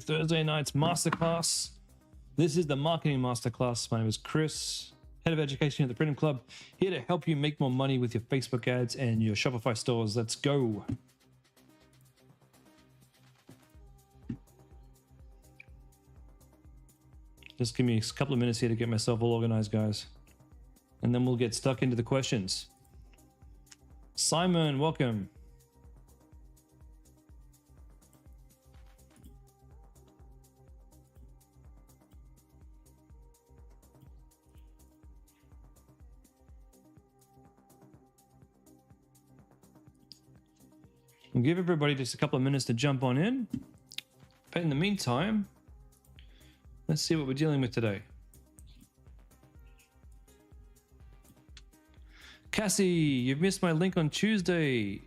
Thursday night's masterclass. This is the marketing masterclass. My name is Chris, head of education at the Freedom Club, here to help you make more money with your Facebook ads and your Shopify stores. Let's go. Just give me a couple of minutes here to get myself all organized, guys, and then we'll get stuck into the questions. Simon, welcome. We'll give everybody just a couple of minutes to jump on in. But in the meantime, let's see what we're dealing with today. Cassie, you've missed my link on Tuesday.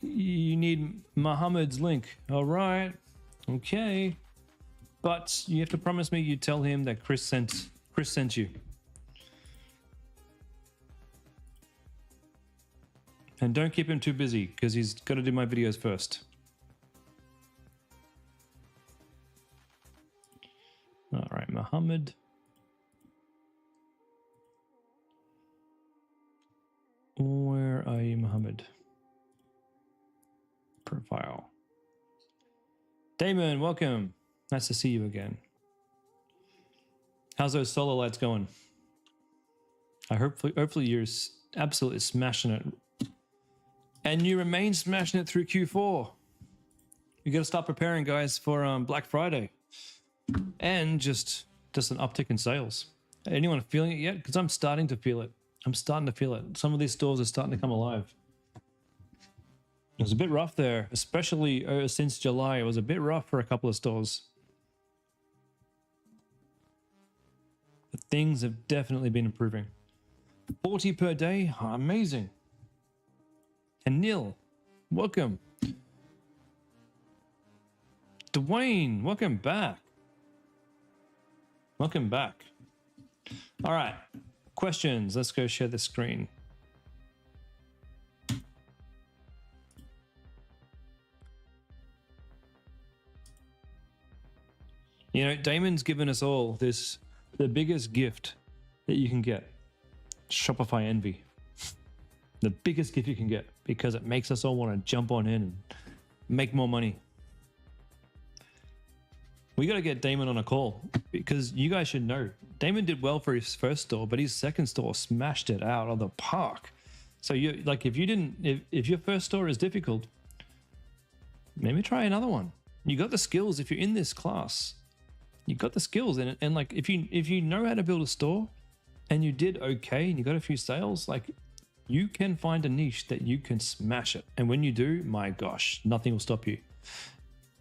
You need Mohammed's link. All right. Okay. But you have to promise me you tell him that Chris sent you. And don't keep him too busy because he's got to do my videos first. All right, Mohammed. Where are you, Mohammed? Profile. Damon, welcome. Nice to see you again. How's those solar lights going? Hopefully you're absolutely smashing it. And you remain smashing it through Q4. You got to start preparing, guys, for Black Friday. And just an uptick in sales. Anyone feeling it yet? Because I'm starting to feel it. Some of these stores are starting to come alive. It was a bit rough there, especially since July. It was a bit rough for a couple of stores. But things have definitely been improving. 40 per day? Oh, amazing. And Neil, welcome. Dwayne, welcome back. Welcome back. All right, questions. Let's go share the screen. You know, Damon's given us all the biggest gift that you can get. Shopify envy. The biggest gift you can get, because it makes us all want to jump on in and make more money. We got to get Damon on a call, because you guys should know Damon did well for his first store, but his second store smashed it out of the park. So you like, if your first store is difficult, maybe try another one. You got the skills. If you're in this class, you got the skills, and like if you know how to build a store and you did okay and you got a few sales, like, you can find a niche that you can smash it. And when you do, my gosh, nothing will stop you.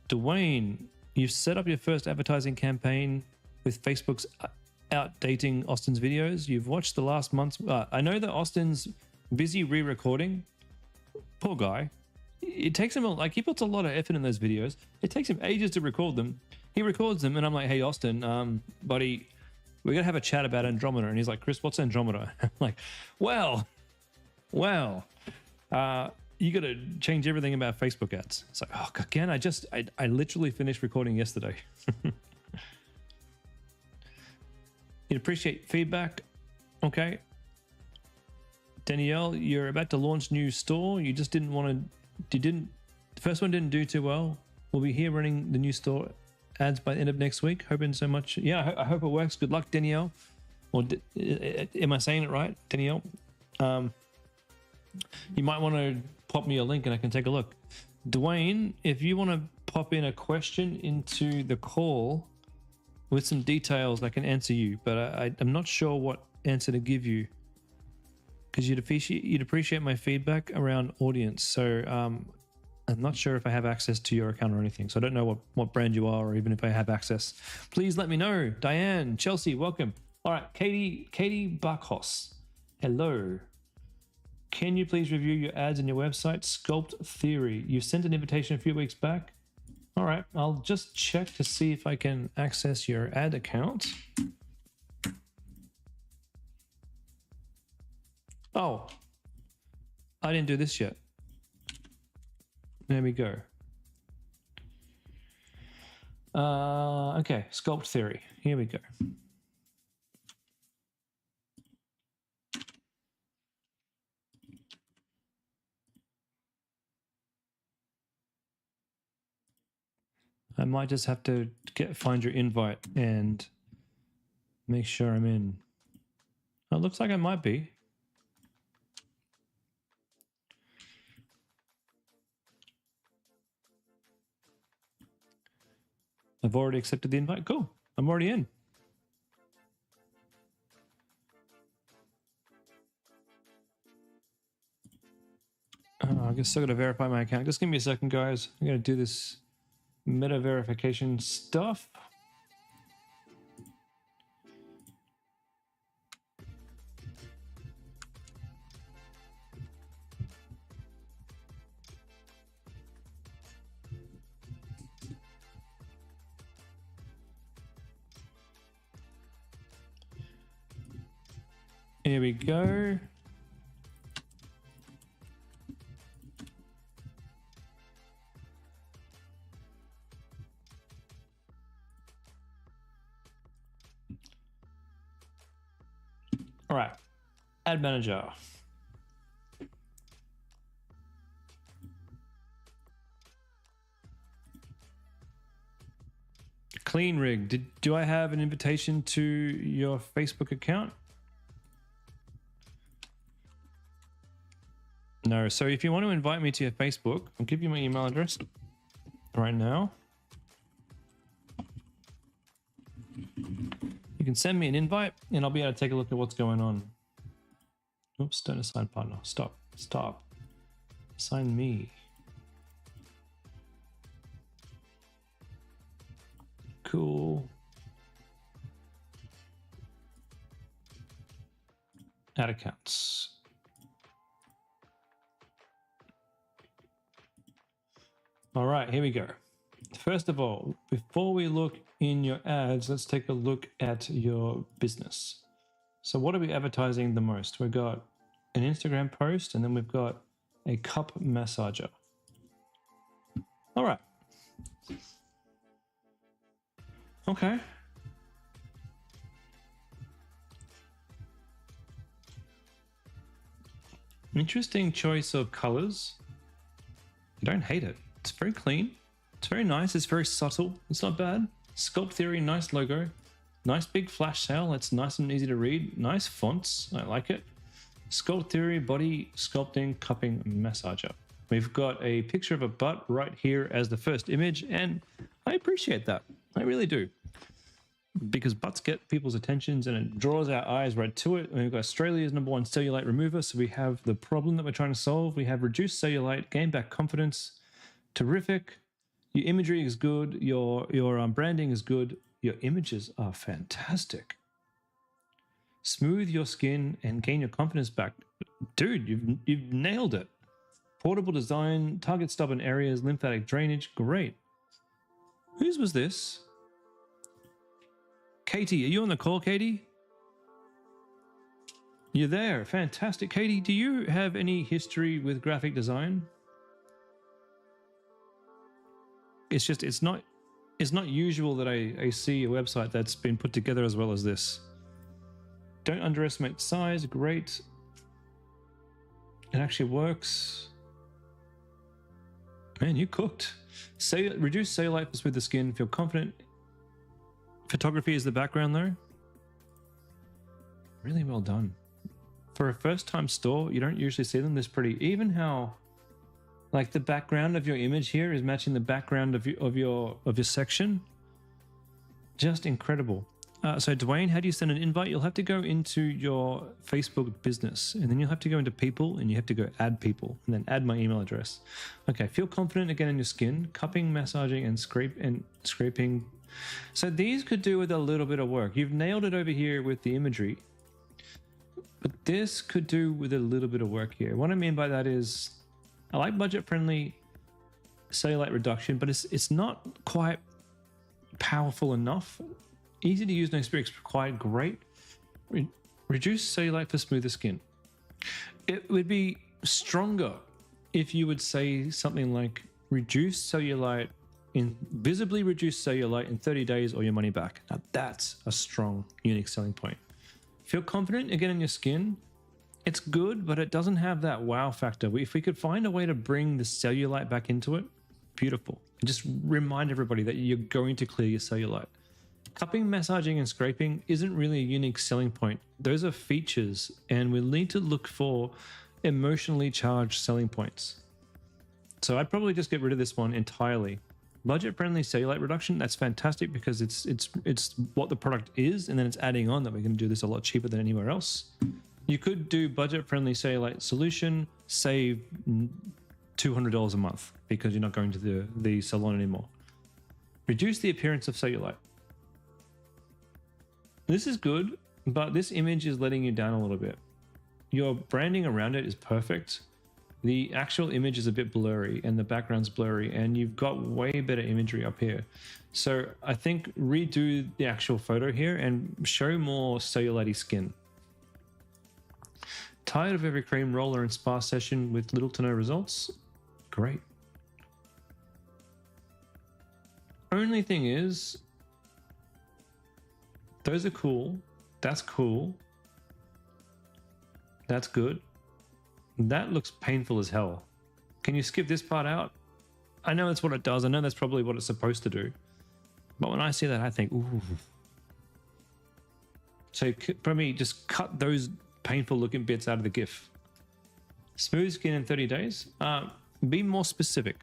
Dwayne, you've set up your first advertising campaign with Facebook's outdating Austin's videos. You've watched the last month's. I know that Austin's busy re-recording. Poor guy. It takes him, he puts a lot of effort in those videos. It takes him ages to record them. He records them and I'm like, hey, Austin, buddy, we're going to have a chat about Andromeda. And he's like, Chris, what's Andromeda? I'm like, well, you got to change everything about Facebook ads. It's like, oh, again, I literally finished recording yesterday. You'd appreciate feedback. Okay. Danielle, you're about to launch new store. You just the first one didn't do too well. We'll be here running the new store ads by the end of next week. Hoping so much. Yeah, I hope it works. Good luck, Danielle. Or am I saying it right, Danielle? You might want to pop me a link and I can take a look. Dwayne, if you want to pop in a question into the call with some details, I can answer you, but I'm not sure what answer to give you, because you'd appreciate my feedback around audience. So I'm not sure if I have access to your account or anything. So I don't know what brand you are, or even if I have access. Please let me know. Diane, Chelsea, welcome. All right, Katie Buckhoss, hello. Can you please review your ads on your website, Sculpt Theory? You sent an invitation a few weeks back. All right, I'll just check to see if I can access your ad account. Oh, I didn't do this yet. There we go. Okay, sculpt theory. Here we go. I might just have to find your invite and make sure I'm in. Oh, it looks like I might be. I've already accepted the invite. Cool. I'm already in. I guess still got to verify my account. Just give me a second, guys. I'm going to do this meta verification stuff. Here we go. All right, ad manager. Clean rig. Do I have an invitation to your Facebook account? No. So if you want to invite me to your Facebook, I'll give you my email address right now. You can send me an invite and I'll be able to take a look at what's going on. Oops, don't assign partner. Stop. Assign me. Cool. Add accounts. All right, here we go. First of all, before we look in your ads, let's take a look at your business. So what are we advertising the most? We've got an Instagram post and then we've got a cup massager. All right. Okay. Interesting choice of colors. I don't hate it. It's very clean. It's very nice. It's very subtle. It's not bad. Sculpt Theory, nice logo. Nice big flash sale. It's nice and easy to read. Nice fonts. I like it. Sculpt Theory, body sculpting, cupping massager. We've got a picture of a butt right here as the first image, and I appreciate that. I really do. Because butts get people's attentions and it draws our eyes right to it. We've got Australia's #1 cellulite remover, so we have the problem that we're trying to solve. We have reduced cellulite, gain back confidence. Terrific. Your imagery is good. Your branding is good. Your images are fantastic. Smooth your skin and gain your confidence back. Dude, you've nailed it. Portable design, target stubborn areas, lymphatic drainage. Great. Whose was this? Katie, are you on the call, Katie? You're there. Fantastic. Katie, do you have any history with graphic design? It's just, it's not usual that I see a website that's been put together as well as this. Don't underestimate size. Great. It actually works. Man, you cooked. Reduce cellulite with the skin. Feel confident. Photography is the background though. Really well done. For a first time store, you don't usually see them this pretty. Even how like the background of your image here is matching the background of your section. Just incredible. So Dwayne, how do you send an invite? You'll have to go into your Facebook business and then you'll have to go into people and you have to go add people and then add my email address. Okay, feel confident again in your skin, cupping, massaging and scraping. So these could do with a little bit of work. You've nailed it over here with the imagery, but this could do with a little bit of work here. What I mean by that is I like budget friendly cellulite reduction, but it's not quite powerful enough. Easy to use, no experience required. Great. Reduce cellulite for smoother skin. It would be stronger if you would say something like reduce cellulite visibly reduce cellulite in 30 days or your money back. Now that's a strong, unique selling point. Feel confident again in your skin. It's good, but it doesn't have that wow factor. If we could find a way to bring the cellulite back into it, beautiful. And just remind everybody that you're going to clear your cellulite. Cupping, massaging, and scraping isn't really a unique selling point. Those are features, and we need to look for emotionally charged selling points. So I'd probably just get rid of this one entirely. Budget-friendly cellulite reduction, that's fantastic because it's what the product is, and then it's adding on that we can do this a lot cheaper than anywhere else. You could do budget-friendly cellulite solution, save $200 a month because you're not going to the salon anymore. Reduce the appearance of cellulite. This is good, but this image is letting you down a little bit. Your branding around it is perfect. The actual image is a bit blurry and the background's blurry, and you've got way better imagery up here. So I think redo the actual photo here and show more cellulite skin. Tired of every cream roller and spa session with little to no results? Great. Only thing is, those are cool. That's cool. That's good. That looks painful as hell. Can you skip this part out? I know that's what it does. I know that's probably what it's supposed to do. But when I see that, I think, ooh. So for me, just cut those painful looking bits out of the GIF. Smooth skin in 30 days. Be more specific.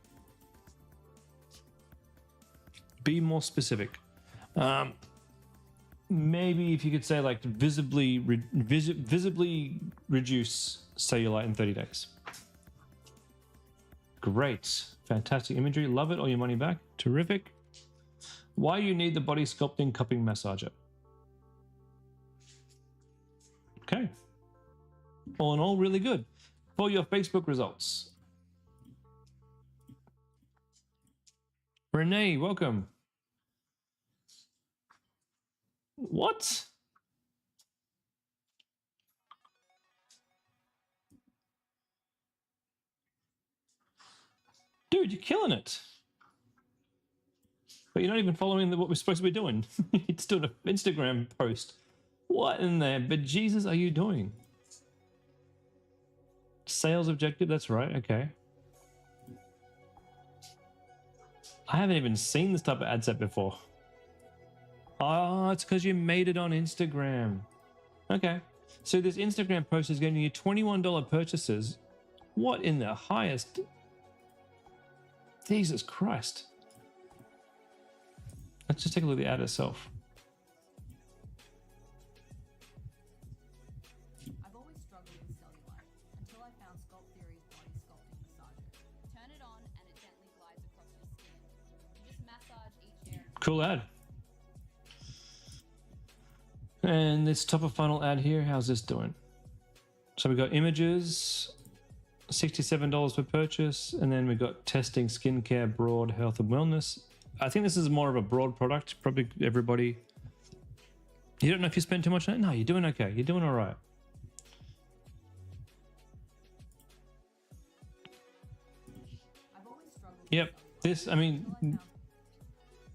Be more specific. Maybe if you could say like visibly reduce cellulite in 30 days. Great. Fantastic imagery. Love it. All your money back. Terrific. Why you need the body sculpting cupping massager. Okay. All in all, really good. For your Facebook results. Renee, welcome. What? Dude, you're killing it. But you're not even following what we're supposed to be doing. It's doing an Instagram post. What in the bejesus are you doing? Sales objective, that's right, okay. I haven't even seen this type of ad set before. Oh, it's because you made it on Instagram. Okay. So this Instagram post is getting you $21 purchases. What in the highest? Jesus Christ. Let's just take a look at the ad itself. I've always struggled with cellulite until I found Sculpt Theory's body sculpting massager. Turn it on and it gently glides across your skin. You just massage each hair. Cool ad. And this top of funnel ad here, how's this doing? So we got images, $67 per purchase, and then we got testing, skincare, broad, health and wellness. I think this is more of a broad product. Probably everybody. You don't know if you spend too much on it? No, you're doing okay. You're doing all right. I've always struggled with Yep. This, I mean,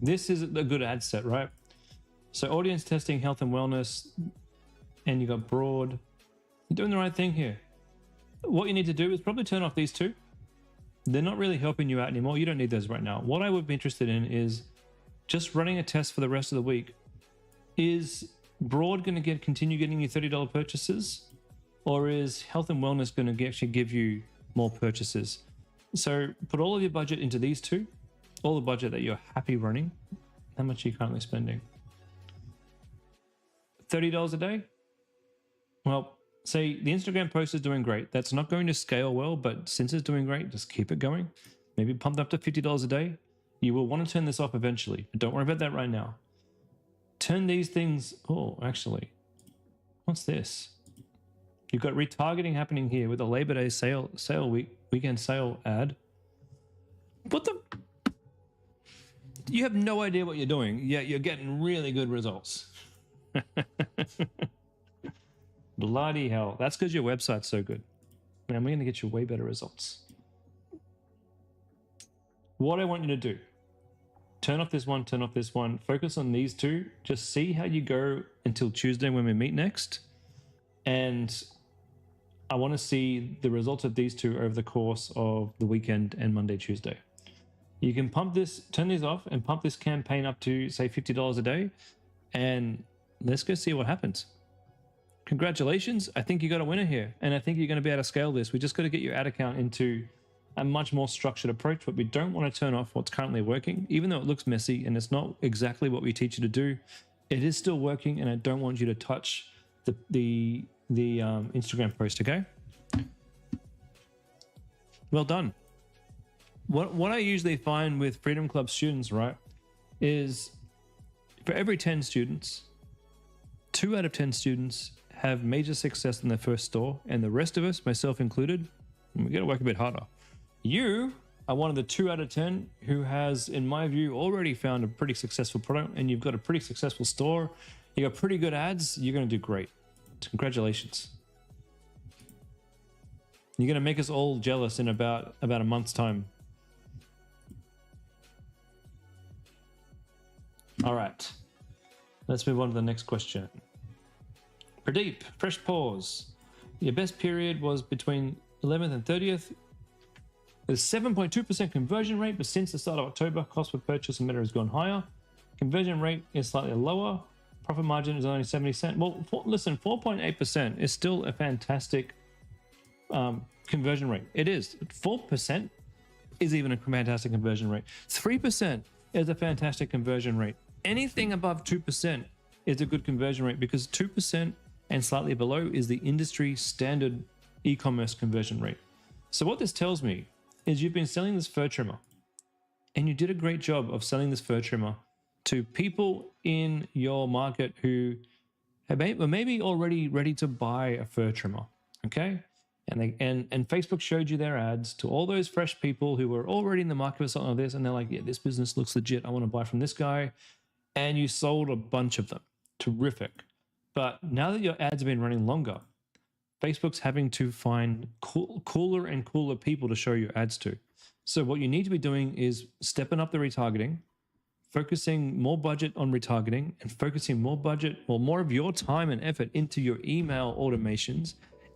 this is a good ad set, right? So audience testing, health and wellness, and you got broad. You're doing the right thing here. What you need to do is probably turn off these two. They're not really helping you out anymore. You don't need those right now. What I would be interested in is just running a test for the rest of the week. Is broad going to continue getting you $30 purchases, or is health and wellness going to actually give you more purchases? So put all of your budget into these two, all the budget that you're happy running. How much are you currently spending? $30 a day? Well, say the Instagram post is doing great. That's not going to scale well, but since it's doing great, just keep it going. Maybe pump it up to $50 a day. You will want to turn this off eventually, but don't worry about that right now. Turn these things, oh, actually, what's this? You've got retargeting happening here with a Labor Day weekend sale ad. What the? You have no idea what you're doing, yet you're getting really good results. Bloody hell. That's because your website's so good. Man, we're going to get you way better results. What I want you to do turn off this one, turn off this one, focus on these two. Just see how you go until Tuesday when we meet next. And I want to see the results of these two over the course of the weekend and Monday, Tuesday. You can pump this, turn these off and pump this campaign up to say $50 a day. And let's go see what happens. Congratulations. I think you got a winner here. And I think you're going to be able to scale this. We just got to get your ad account into a much more structured approach, but we don't want to turn off what's currently working, even though it looks messy and it's not exactly what we teach you to do. It is still working, and I don't want you to touch the Instagram post. Okay. Well done. What I usually find with Freedom Club students, right, is for every 10 students, 2 out of 10 students have major success in their first store, and the rest of us, myself included, we got to work a bit harder. You are one of the 2 out of 10 who has, in my view, already found a pretty successful product, and you've got a pretty successful store. You got pretty good ads. You're going to do great. Congratulations. You're going to make us all jealous in about a month's time. All right. Let's move on to the next question. Pradeep, fresh pause. Your best period was between 11th and 30th. There's 7.2% conversion rate, but since the start of October, cost per purchase and meta has gone higher. Conversion rate is slightly lower. Profit margin is only 70 cents. Well, listen, 4.8% is still a fantastic conversion rate. It is. 4% is even a fantastic conversion rate. 3% is a fantastic conversion rate. Anything above 2% is a good conversion rate, because 2% and slightly below is the industry standard e-commerce conversion rate. So what this tells me is you've been selling this fur trimmer, and you did a great job of selling this fur trimmer to people in your market who were maybe already ready to buy a fur trimmer, okay? And Facebook showed you their ads to all those fresh people who were already in the market for something like this, and they're like, yeah, this business looks legit. I want to buy from this guy. And you sold a bunch of them. Terrific. But now that your ads have been running longer, Facebook's having to find cooler and cooler people to show your ads to. So what you need to be doing is stepping up the retargeting, focusing more budget on retargeting, and focusing more budget or more of your time and effort into your email automations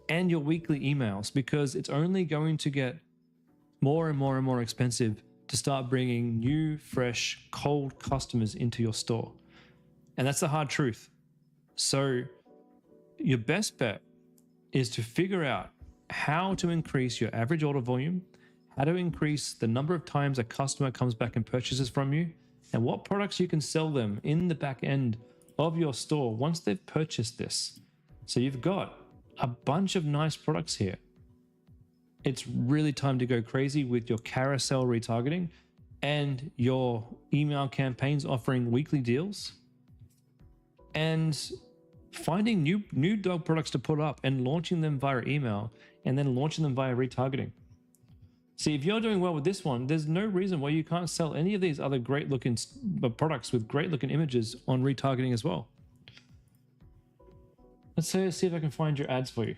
and your weekly emails, because it's only going to get more and more and more expensive to start bringing new, fresh, cold customers into your store. And that's the hard truth. So your best bet is to figure out how to increase your average order volume, how to increase the number of times a customer comes back and purchases from you, and what products you can sell them in the back end of your store once they've purchased this. So you've got a bunch of nice products here. It's really time to go crazy with your carousel retargeting and your email campaigns offering weekly deals, and finding new dog products to put up and launching them via email, and then launching them via retargeting. See, if you're doing well with this one, there's no reason why you can't sell any of these other great looking products with great looking images on retargeting as well. Let's see if I can find your ads for you.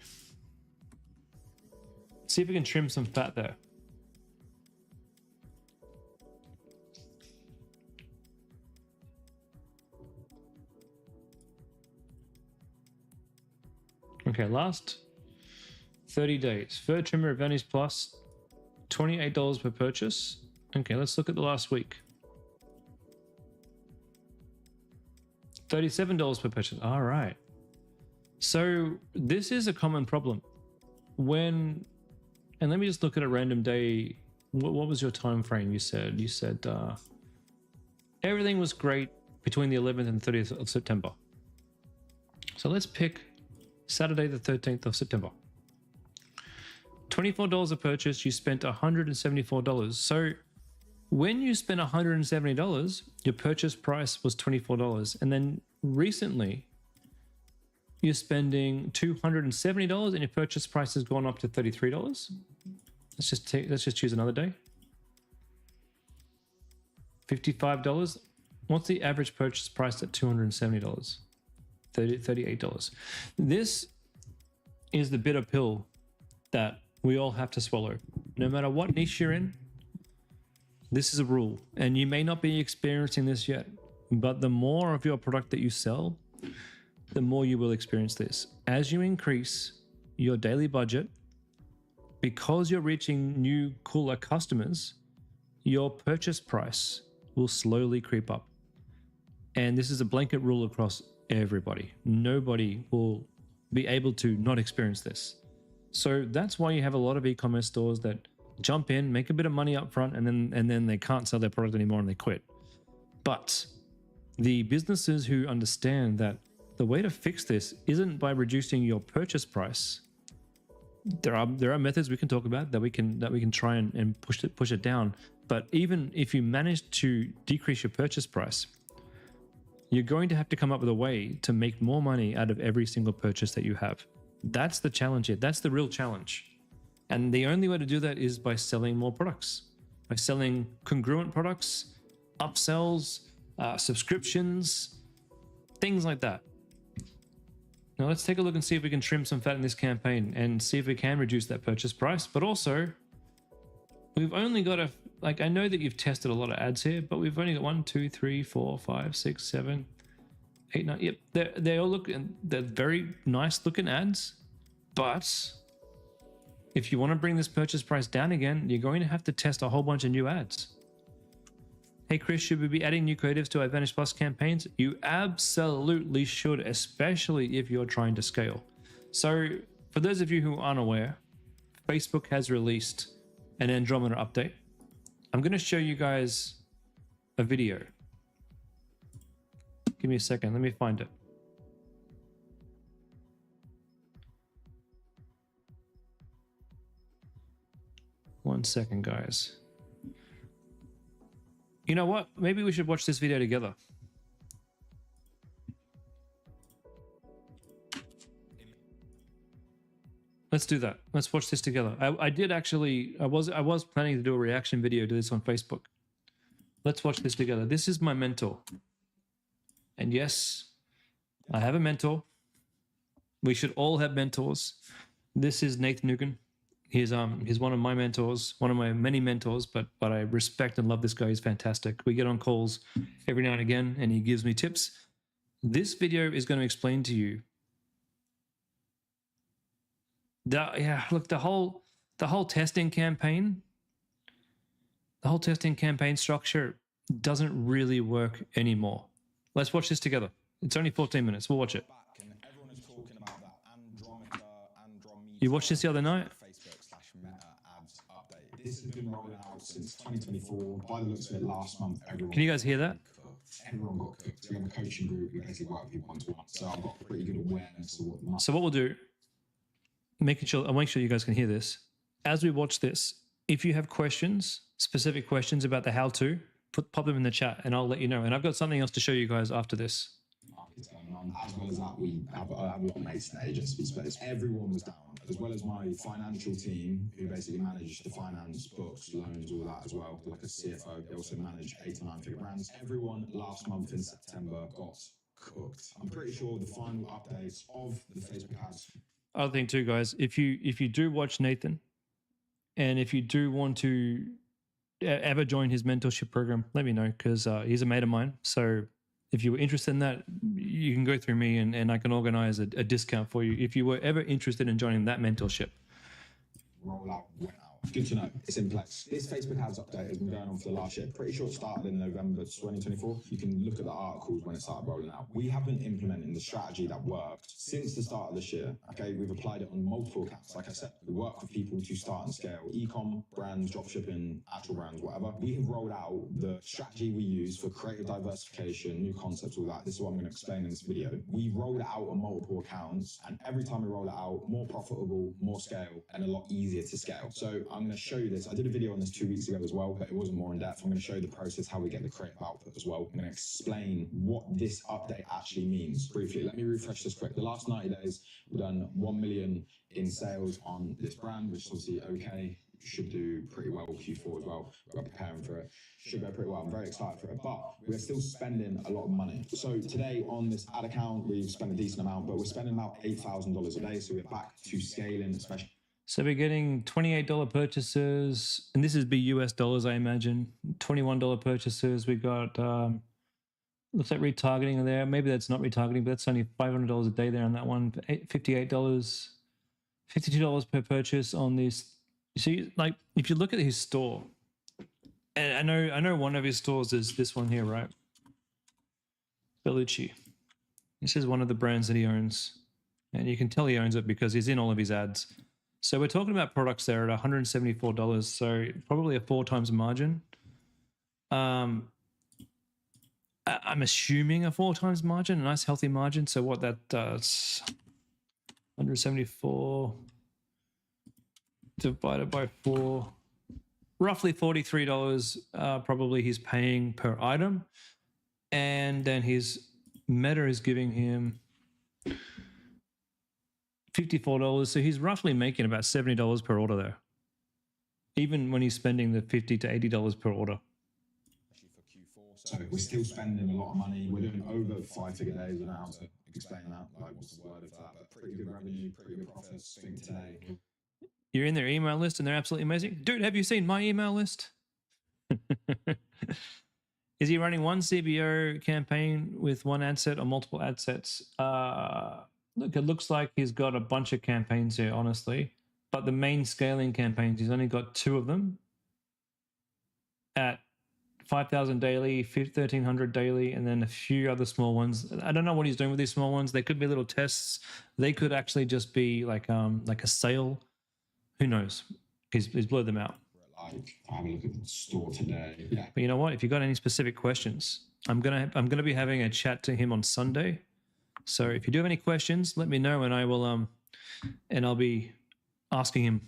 See if we can trim some fat there. Okay, last 30 days. Fur trimmer Advantage Plus, $28 per purchase. Okay, let's look at the last week. $37 per purchase. All right. So this is a common problem. And let me just look at a random day. What was your time frame? You said everything was great between the 11th and 30th of September. So let's pick Saturday the 13th of September. $24 a purchase, you spent $174. So when you spent $170, your purchase price was $24. And then recently you're spending $270 and your purchase price has gone up to $33. Let's just choose another day. $55. What's the average purchase price at $270? $38. This is the bitter pill that we all have to swallow. No matter what niche you're in, This is a rule, and you may not be experiencing this yet, but the more of your product that you sell, the more you will experience this. As you increase your daily budget, because you're reaching new, cooler customers, your purchase price will slowly creep up. And this is a blanket rule across everybody. Nobody will be able to not experience this. So that's why you have a lot of e-commerce stores that jump in, make a bit of money up front, and then they can't sell their product anymore and they quit. But the businesses who understand that the way to fix this isn't by reducing your purchase price. There are methods we can talk about that we can try and push it down. But even if you manage to decrease your purchase price, you're going to have to come up with a way to make more money out of every single purchase that you have. That's the challenge here. That's the real challenge. And the only way to do that is by selling more products, by selling congruent products, upsells, subscriptions, things like that. Now let's take a look and see if we can trim some fat in this campaign and see if we can reduce that purchase price. But also, we've only got I know that you've tested a lot of ads here, but we've only got 1, 2, 3, 4, 5, 6, 7, 8, 9. Yep, they all look, they're very nice looking ads. But if you want to bring this purchase price down again, you're going to have to test a whole bunch of new ads. Hey Chris, should we be adding new creatives to our Advantage Plus campaigns? You absolutely should, especially if you're trying to scale. So for those of you who aren't aware, Facebook has released an Andromeda update. I'm going to show you guys a video. Give me a second, let me find it. One second, guys. You know what? Maybe we should watch this video together. Let's do that. Let's watch this together. I was planning to do a reaction video to this on Facebook. Let's watch this together. This is my mentor. And yes, I have a mentor. We should all have mentors. This is Nathan Nugan. He's one of my mentors, one of my many mentors, but I respect and love this guy. He's fantastic. We get on calls every now and again, and he gives me tips. This video is going to explain to you look, the whole testing campaign, structure doesn't really work anymore. Let's watch this together. It's only 14 minutes. We'll watch it. You watched this the other night? This has been rolling out since 2024. By the looks of it, last month, everyone. Can you guys hear that? Everyone got cooked. We have a coaching group. We basically work with people one-to-one. So I've got pretty good awareness of what. So what we'll do, I'll make sure you guys can hear this. As we watch this, if you have questions, specific questions about the how-to, pop them in the chat, and I'll let you know. And I've got something else to show you guys after this. As well as that, we have a lot of mates in the agency space. Everyone was down, as well as my financial team, who basically managed the finance, books, loans, all that as well. Like a CFO, they also manage 8 to 9 figure brands. Everyone last month in September got cooked. I'm pretty sure the final updates of the Facebook ads. Other thing too, guys, if you do watch Nathan, and if you do want to ever join his mentorship program, let me know, because he's a mate of mine. So if you were interested in that, you can go through me and I can organize a discount for you if you were ever interested in joining that mentorship. Roll out went out. Good to know. It's in place. This Facebook ads update has been going on for the last year. Pretty sure it started in November 2024. You can look at the articles when it started rolling out. We have been implementing the strategy that worked since the start of this year. Okay, we've applied it on multiple accounts. Like I said, we work with people to start and scale e-com, brands, dropshipping, actual brands, whatever. We have rolled out the strategy we use for creative diversification, new concepts, all that. This is what I'm going to explain in this video. We rolled it out on multiple accounts, and every time we roll it out, more profitable, more scale, and a lot easier to scale. So I'm going to show you this. I did a video on this 2 weeks ago as well, but it wasn't more in depth. I'm going to show you the process, how we get the creative output as well. I'm going to explain what this update actually means briefly. Let me refresh this quick. The last 90 days, we've done 1 million in sales on this brand, which is obviously okay. Should do pretty well Q4 as well. We're preparing for it. Should go pretty well. I'm very excited for it, but we're still spending a lot of money. So today on this ad account, we've spent a decent amount, but we're spending about $8,000 a day. So we're back to scaling, especially. So we're getting $28 purchases, and this is be US dollars, I imagine. $21 purchases. We got looks like retargeting there. Maybe that's not retargeting, but that's only $500 a day there on that one. $58, $52 per purchase on this. You see, like if you look at his store, and I know one of his stores is this one here, right? Bellucci. This is one of the brands that he owns, and you can tell he owns it because he's in all of his ads. So we're talking about products there at $174, so probably a 4 times margin. I'm assuming a 4 times margin, a nice healthy margin. So what that does, 174 divided by 4, roughly $43 probably he's paying per item. And then his Meta is giving him $54. So he's roughly making about $70 per order there, even when he's spending the $50 to $80 per order. So we're still spending a lot of money. We're doing over 5-figure days. I don't know how to explain that. Like, what's the word of that? But pretty good revenue, pretty good profits. I think today. You're in their email list and they're absolutely amazing. Dude, have you seen my email list? Is he running one CBO campaign with one ad set or multiple ad sets? Look, it looks like he's got a bunch of campaigns here, honestly. But the main scaling campaigns, he's only got 2 of them at 5,000 daily, 1,300 daily, and then a few other small ones. I don't know what he's doing with these small ones. They could be little tests. They could actually just be like a sale. Who knows? He's blurred them out. Like, I have a look at the store today. Yeah. But you know what? If you got any specific questions, I'm gonna be having a chat to him on Sunday. So if you do have any questions, let me know, and I will and I'll be asking him.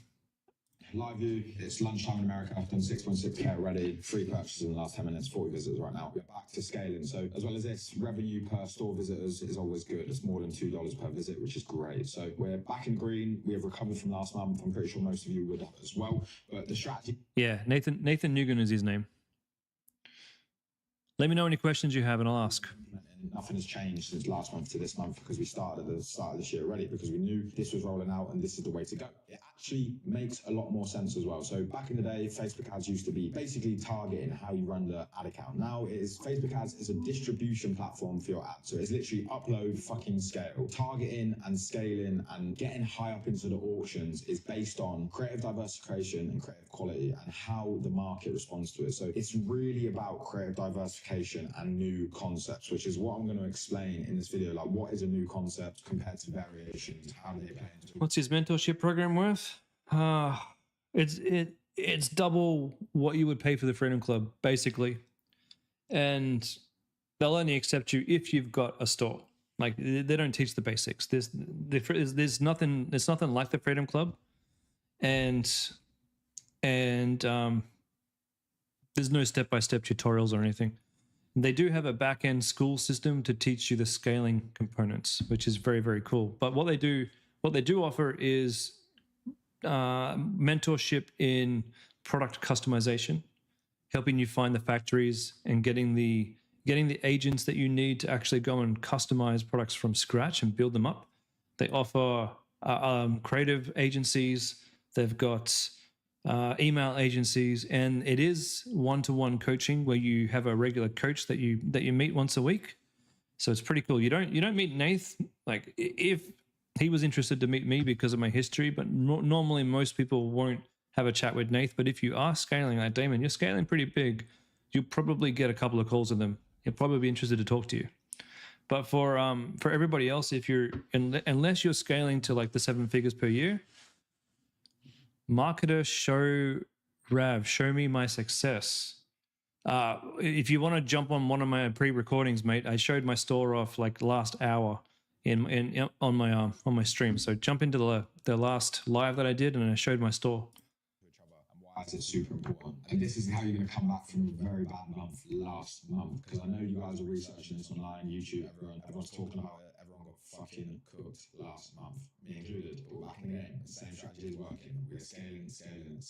Live view, it's lunchtime in America. I've done 6.6K already, 3 purchases in the last 10 minutes, 40 visitors right now. We're back to scaling. So as well as this, revenue per store visitors is always good. It's more than $2 per visit, which is great. So we're back in green. We have recovered from last month. I'm pretty sure most of you would have as well. But the strategy... Yeah, Nathan Nugent is his name. Let me know any questions you have and I'll ask. Nothing has changed since last month to this month because we started at the start of this year already because we knew this was rolling out and this is the way to go. It actually makes a lot more sense as well. So back in the day, Facebook ads used to be basically targeting how you run the ad account. Now it is Facebook ads is a distribution platform for your ad. So it's literally upload, fucking scale. Targeting and scaling and getting high up into the auctions is based on creative diversification and creative quality and how the market responds to it. So it's really about creative diversification and new concepts, which is what I'm going to explain in this video. Like, what is a new concept compared to variations? How do they play into it? What's his mentorship program worth? It's double what you would pay for the Freedom Club, basically. And they'll only accept you if you've got a store. Like, they don't teach the basics. There's nothing like the Freedom Club. And there's no step-by-step tutorials or anything. They do have a back-end school system to teach you the scaling components, which is very, very cool. But what they do offer is mentorship in product customization, helping you find the factories and getting the agents that you need to actually go and customize products from scratch and build them up. They offer creative agencies. They've got email agencies, and it is one-to-one coaching where you have a regular coach that you meet once a week. So it's pretty cool. You don't meet Nath, like, if he was interested to meet me because of my history, but normally most people won't have a chat with Nath. But if you are scaling, like Damon, you're scaling pretty big, you'll probably get a couple of calls with them. He'll probably be interested to talk to you. But for everybody else, unless you're scaling to like the 7 figures per year, Marketer Show Me My Success. If you want to jump on one of my pre-recordings, mate, I showed my store off like last hour on my stream. So jump into the last live that I did, and I showed my store. And why is it super important? And this is how you're going to come back from a very bad month last month, because I know you guys are researching this online, YouTube, everyone's talking about it, everyone got fucking cooked last month, me included. We're back in the game. The same strategy is working. We're scaling, and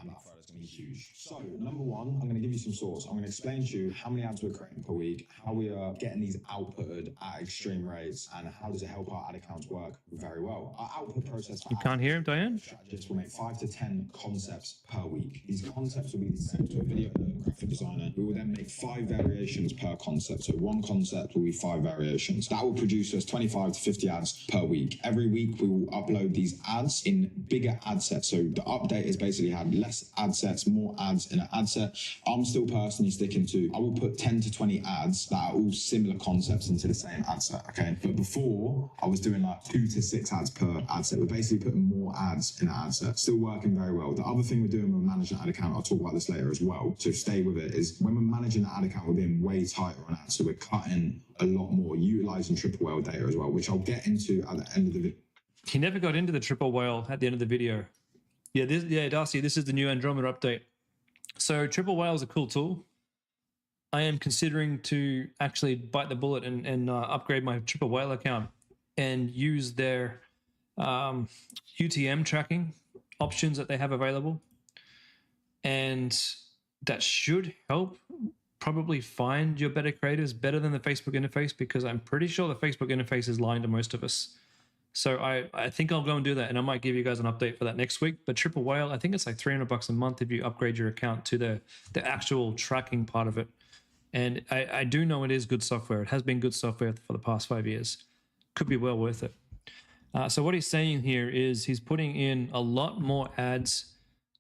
Black Friday's gonna be huge. So, number one, I'm gonna give you some source. I'm gonna explain to you how many ads we're creating per week, how we are getting these outputted at extreme rates, and how does it help our ad accounts work very well. Our output process. You can't hear him, Diane? Strategists will make 5 to 10 concepts per week. These concepts will be sent to a video graphic designer, who will then make 5 variations per concept. So one concept will be 5 variations. That will produce us 25 to 50 ads per week. Every week we will upload these ads in bigger ad sets. So the update has basically had less ad sets, more ads in an ad set. I'm still personally sticking to, I will put 10 to 20 ads that are all similar concepts into the same ad set, okay? But before, I was doing like 2 to 6 ads per ad set. We're basically putting more ads in an ad set. Still working very well. The other thing we're doing when we're managing an ad account, I'll talk about this later as well, so stay with it, is when we're managing an ad account, we're being way tighter on ads. So we're cutting a lot more, utilizing triple whale data as well, which I'll get into at the end of the video. He never got into the triple whale at the end of the video. Yeah, Darcy, this is the new Andromeda update. So triple whale is a cool tool. I am considering to actually bite the bullet and upgrade my triple whale account and use their UTM tracking options that they have available. And that should help probably find your better creators better than the Facebook interface, because I'm pretty sure the Facebook interface is lying to most of us. So I think I'll go and do that, and I might give you guys an update for that next week. But triple whale, I think it's like $300 a month if you upgrade your account to the actual tracking part of it. And I do know it is good software. It has been good software for the past 5 years. Could be well worth it. So what he's saying here is he's putting in a lot more ads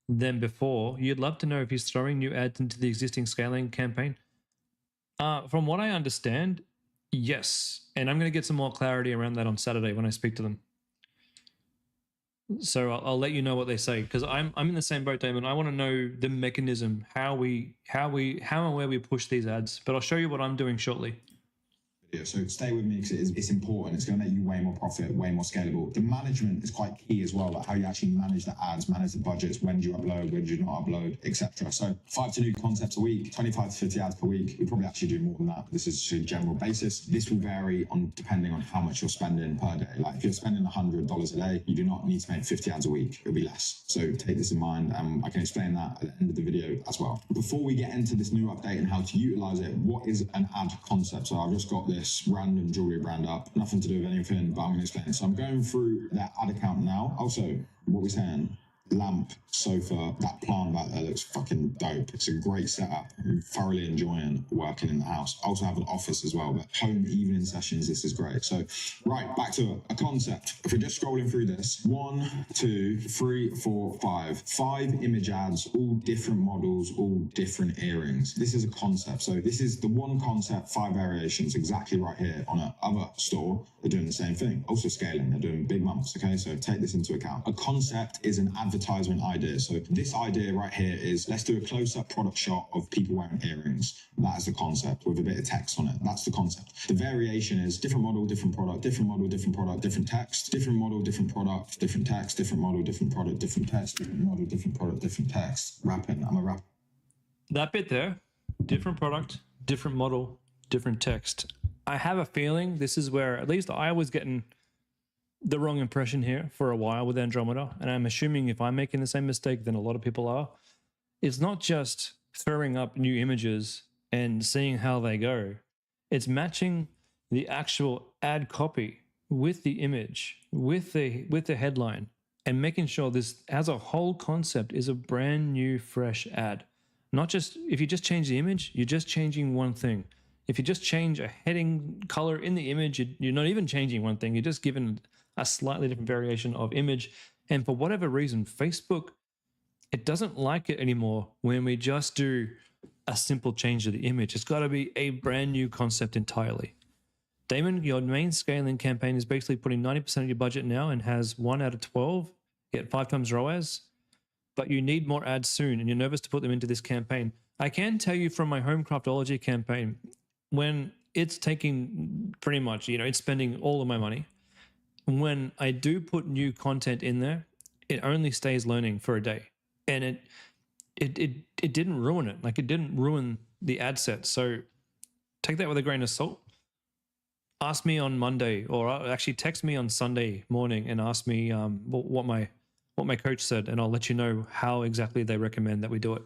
than before. You'd love to know if he's throwing new ads into the existing scaling campaign. From what I understand, yes. And I'm going to get some more clarity around that on Saturday when I speak to them. So I'll let you know what they say, because I'm in the same boat, Damon. I want to know the mechanism, how and where we push these ads. But I'll show you what I'm doing shortly. So stay with me, because it's important. It's going to make you way more profit, way more scalable. The management is quite key as well, like how you actually manage the ads, manage the budgets, when do you upload, when do you not upload, etc. So 5 to new concepts a week, 25 to 50 ads per week. We probably actually do more than that. This is a general basis. This will vary depending on how much you're spending per day. Like if you're spending $100 a day, you do not need to make 50 ads a week. It'll be less. So take this in mind. I can explain that at the end of the video as well. Before we get into this new update and how to utilize it, what is an ad concept? So I've just got this random jewelry brand up, nothing to do with anything, but I'm going to explain it. So I'm going through that ad account now. Also, what we're saying, lamp, sofa, that plant back there looks fucking dope. It's a great setup. I'm thoroughly enjoying working in the house. I also have an office as well, but home evening sessions, this is great. So, right, back to a concept. If we're just scrolling through this, 1, 2, 3, 4, 5. 5 image ads, all different models, all different earrings. This is a concept. So this is the one concept, 5 variations, exactly right here on a other store. They're doing the same thing. Also scaling, they're doing big months, okay? So take this into account. A concept is an advertisement idea. So this idea right here is, let's do a close-up product shot of people wearing earrings. That is the concept with a bit of text on it. That's the concept. The variation is different model, different product, different model, different product, different text, different model, different product, different text, different model, different product, different text, different model, different product, different text. Rapping, I'm a rapper. That bit there, different product, different model, different text. I have a feeling this is where at least I was getting the wrong impression here for a while with Andromeda, and I'm assuming if I'm making the same mistake, then a lot of people are. It's not just throwing up new images and seeing how they go. It's matching the actual ad copy with the image, with the headline, and making sure this as a whole concept is a brand new, fresh ad. Not just, if you just change the image, you're just changing one thing. If you just change a heading color in the image, you're not even changing one thing. You're just given a slightly different variation of image. And for whatever reason, Facebook, it doesn't like it anymore when we just do a simple change of the image. It's got to be a brand new concept entirely. Damon, your main scaling campaign is basically putting 90% of your budget now and has 1 out of 12, get 5 times ROAS, but you need more ads soon and you're nervous to put them into this campaign. I can tell you from my home craftology campaign, when it's taking pretty much, it's spending all of my money. When I do put new content in there, it only stays learning for a day. And it didn't ruin it. Like, it didn't ruin the ad set. So take that with a grain of salt. ask me on Monday, or actually text me on Sunday morning and ask me what my coach said, and I'll let you know how exactly they recommend that we do it.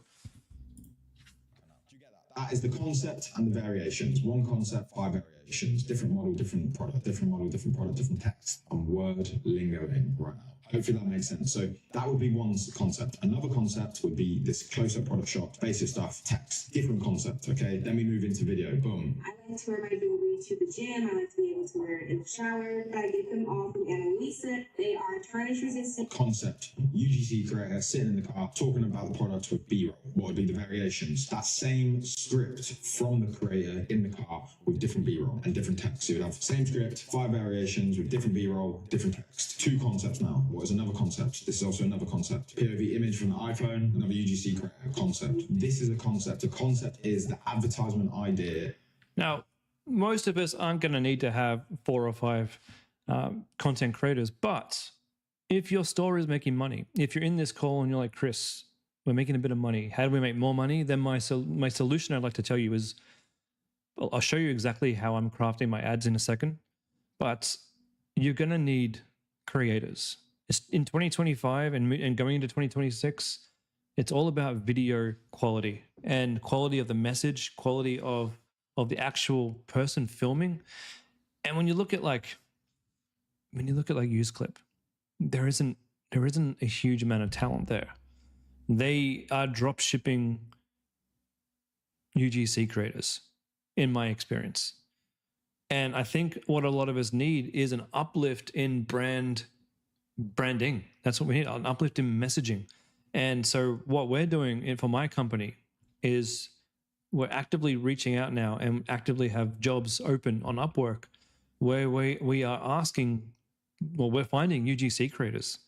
That is the concept and the variations. One concept, 5 variations. Different model, different product, different model, different product, different text. I'm word lingoing right now. Hopefully that makes sense. So that would be one concept. Another concept would be this close-up product shot, basic stuff, text. Different concept, okay? Then we move into video. Boom. I like to wear my jewelry to the gym. I like to be able to wear it in the shower. But I get them all from Annalisa. They are tarnish resistant. Concept. UGC creator sitting in the car talking about the product with B-roll. What would be the variations? That same script from the creator in the car with different B-roll and different text. So you'd have the same script, 5 variations with different B-roll, different text. 2 concepts now. What is another concept? This is also another concept. POV image from the iPhone, another UGC creator concept. This is a concept. A concept is the advertisement idea. Now, most of us aren't going to need to have 4 or 5 content creators, but if your store is making money, if you're in this call and you're like, Chris, we're making a bit of money, how do we make more money? Then my solution I'd like to tell you is, well, I'll show you exactly how I'm crafting my ads in a second, but you're going to need creators. It's in 2025 and going into 2026, it's all about video quality and quality of the message, quality of the actual person filming. And when you look at like UseClip, there isn't a huge amount of talent there. They are drop shipping UGC creators, in my experience. And I think what a lot of us need is an uplift in branding. That's what we need, an uplift in messaging. And so what we're doing for my company is we're actively reaching out now and actively have jobs open on Upwork where we are asking, well, we're finding UGC creators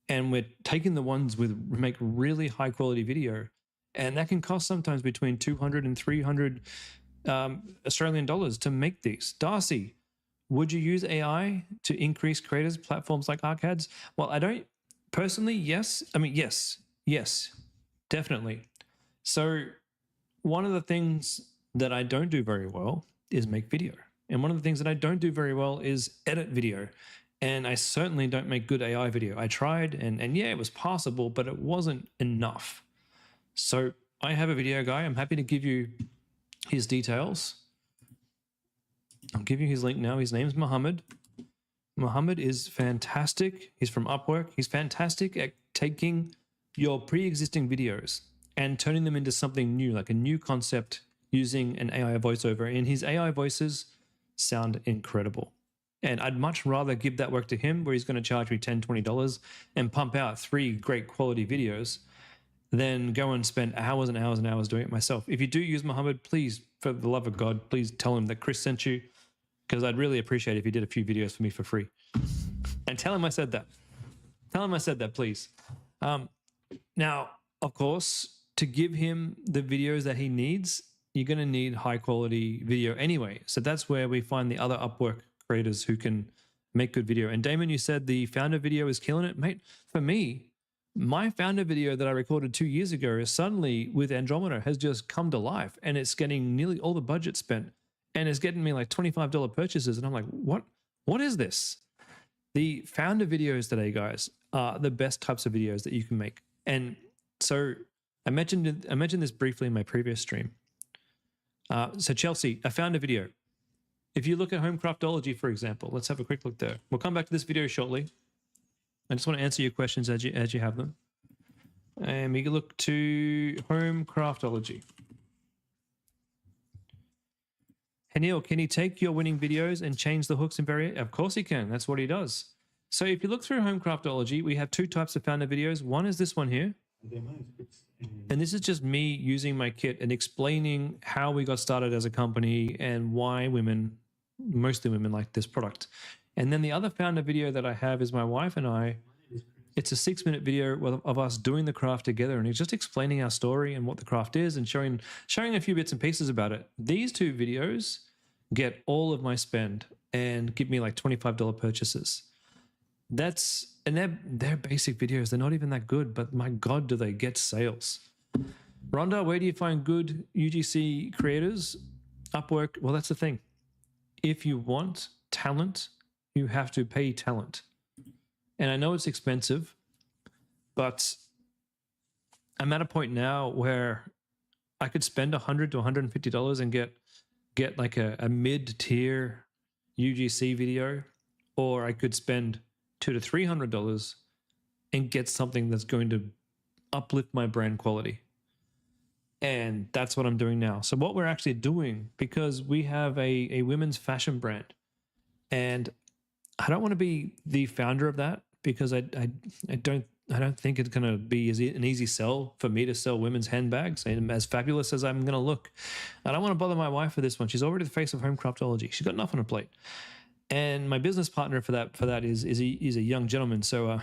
and we're taking the ones with make really high quality video, and that can cost sometimes between 200 and 300 Australian dollars to make these. Darcy, would you use AI to increase creators platforms like Arcads? Well, I don't personally. Yes. I mean, yes, definitely. So one of the things that I don't do very well is make video. And one of the things that I don't do very well is edit video. And I certainly don't make good AI video. I tried and yeah, it was passable, but it wasn't enough. So I have a video guy. I'm happy to give you his details. I'll give you his link now. His name's Mohammed. Mohammed is fantastic. He's from Upwork. He's fantastic at taking your pre-existing videos and turning them into something new, like a new concept using an AI voiceover. And his AI voices sound incredible. And I'd much rather give that work to him where he's going to charge me $10, $20 and pump out 3 great quality videos than go and spend hours and hours and hours doing it myself. If you do use Mohammed, please, for the love of God, please tell him that Chris sent you, because I'd really appreciate if he did a few videos for me for free. And tell him I said that. Tell him I said that, please. Now, of course, to give him the videos that he needs, you're going to need high quality video anyway. So that's where we find the other Upwork creators who can make good video. And Damon, you said the founder video is killing it. Mate, for me, my founder video that I recorded 2 years ago is suddenly with Andromeda has just come to life, and it's getting nearly all the budget spent, and it's getting me like $25 purchases. And I'm like, what is this? The founder videos today, guys, are the best types of videos that you can make. And so I mentioned this briefly in my previous stream. So Chelsea, I found a video. If you look at Home Craftology, for example, let's have a quick look there. We'll come back to this video shortly. I just want to answer your questions as you have them. And we can look to Home Craftology. Hey Neil, can he take your winning videos and change the hooks and variant? Of course he can. That's what he does. So if you look through Home Craftology, we have 2 types of founder videos. One is this one here. And this is just me using my kit and explaining how we got started as a company and why women, mostly women, like this product. And then the other founder video that I have is my wife and I. It's a 6-minute video of us doing the craft together, and it's just explaining our story and what the craft is and showing a few bits and pieces about it. These 2 videos get all of my spend and give me like $25 purchases. And they're basic videos. They're not even that good, but my God, do they get sales. Rhonda, where do you find good UGC creators? Upwork. Well, that's the thing. if you want talent, you have to pay talent. And I know it's expensive, but I'm at a point now where I could spend $100 to $150 and get like a mid-tier UGC video, or I could spend $200 to $300 and get something that's going to uplift my brand quality. And that's what I'm doing now. So what we're actually doing, because we have a women's fashion brand, and I don't want to be the founder of that, because I don't think it's going to be an easy sell for me to sell women's handbags. And as fabulous as I'm going to look, I don't want to bother my wife for this one. She's already the face of home craftology. She's got enough on her plate. And my business partner for that is a young gentleman. So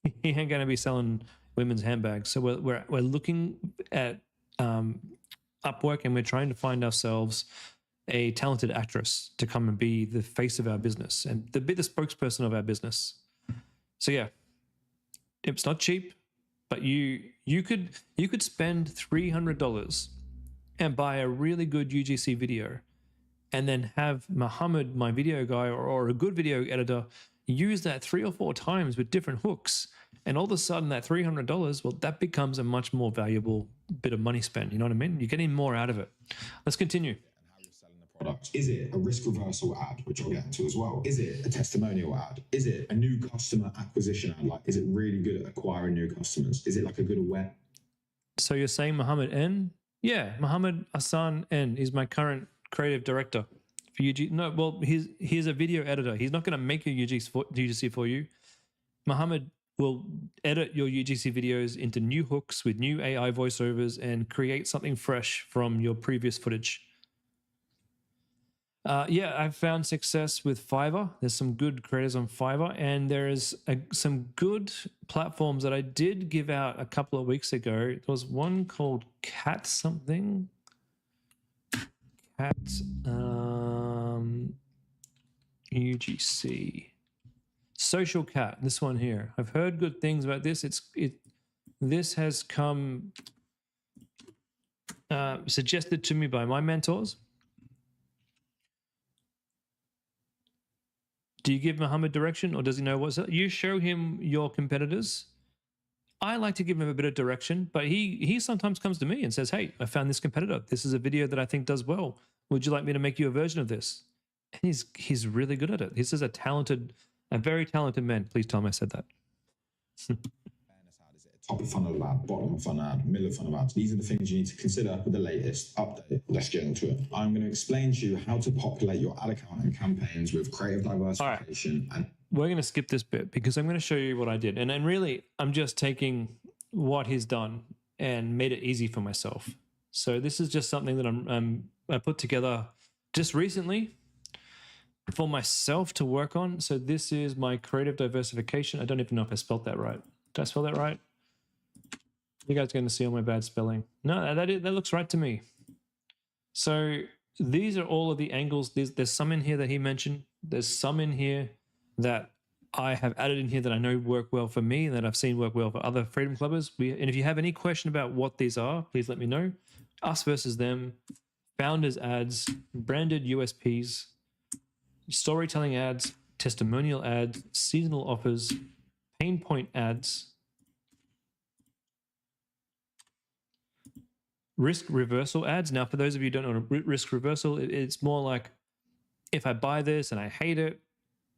he ain't going to be selling women's handbags. So we're looking at Upwork, and we're trying to find ourselves a talented actress to come and be the face of our business and be the spokesperson of our business. So yeah, it's not cheap, but you could spend $300 and buy a really good UGC video, and then have Muhammad, my video guy, or a good video editor, use that 3 or 4 times with different hooks. And all of a sudden that $300, well, that becomes a much more valuable bit of money spent. You know what I mean? You're getting more out of it. Let's continue. Product. Is it a risk reversal ad, which I'll get to as well? Is it a testimonial ad? Is it a new customer acquisition ad? Like, is it really good at acquiring new customers? Is it like a good web? So you're saying Muhammad N? Yeah, Muhammad Hassan N is my current creative director for UG. No, well, he's a video editor. He's not going to make your UGC for you. Muhammad will edit your UGC videos into new hooks with new AI voiceovers and create something fresh from your previous footage. Yeah, I've found success with Fiverr. There's some good creators on Fiverr, and there is some good platforms that I did give out a couple of weeks ago. There was one called Cat something. Cat UGC. Social Cat, this one here. I've heard good things about this. This has come suggested to me by my mentors. Do you give Muhammad direction, or does he know what's up? You show him your competitors. I like to give him a bit of direction, but he sometimes comes to me and says, hey, I found this competitor. This is a video that I think does well. Would you like me to make you a version of this? And he's really good at it. This is a very talented man. Please tell him I said that. Top of funnel ad, bottom of funnel ad, middle of funnel ad. These are the things you need to consider with the latest update. Let's get into it. I'm going to explain to you how to populate your ad account and campaigns with creative diversification. All right. We're going to skip this bit because I'm going to show you what I did. And then really, I'm just taking what he's done and made it easy for myself. So this is just something that I put together just recently for myself to work on. So this is my creative diversification. I don't even know if I spelled that right. Did I spell that right? You guys are going to see all my bad spelling. No, that looks right to me. So these are all of the angles. There's some in here that he mentioned. There's some in here that I have added in here that I know work well for me and that I've seen work well for other Freedom Clubbers. And if you have any question about what these are, please let me know. Us versus them, founders ads, branded USPs, storytelling ads, testimonial ads, seasonal offers, pain point ads, risk reversal ads. Now, for those of you who don't know risk reversal, it's more like, if I buy this and I hate it,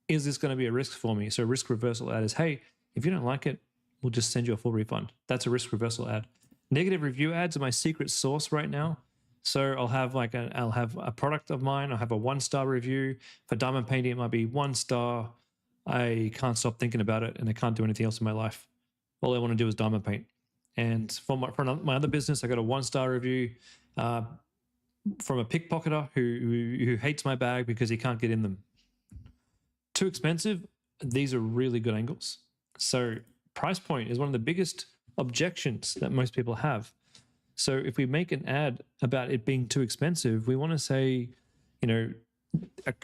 is this going to be a risk for me? So risk reversal ad is, hey, if you don't like it, we'll just send you a full refund. That's a risk reversal ad. Negative review ads are my secret sauce right now. So I'll have a product of mine. I'll have a 1-star review. For diamond painting, it might be 1 star. I can't stop thinking about it and I can't do anything else in my life. All I want to do is diamond paint. And for my other business, I got a 1-star review from a pickpocketer who hates my bag because he can't get in them. Too expensive. These are really good angles. So price point is one of the biggest objections that most people have. So if we make an ad about it being too expensive, we want to say, you know,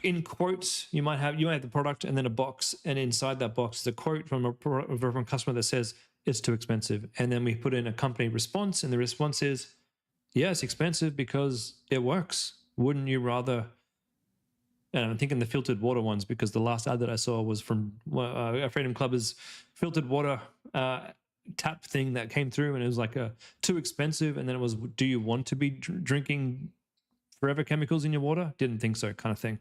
in quotes, you might have the product and then a box, and inside that box is a quote from a customer that says it's too expensive. And then we put in a company response, and the response is, yeah, it's expensive because it works. Wouldn't you rather And I'm thinking the filtered water ones because the last ad that I saw was from Freedom Clubber's filtered water tap thing that came through, and it was like too expensive. And then it was, do you want to be drinking forever chemicals in your water? Didn't think so, kind of thing.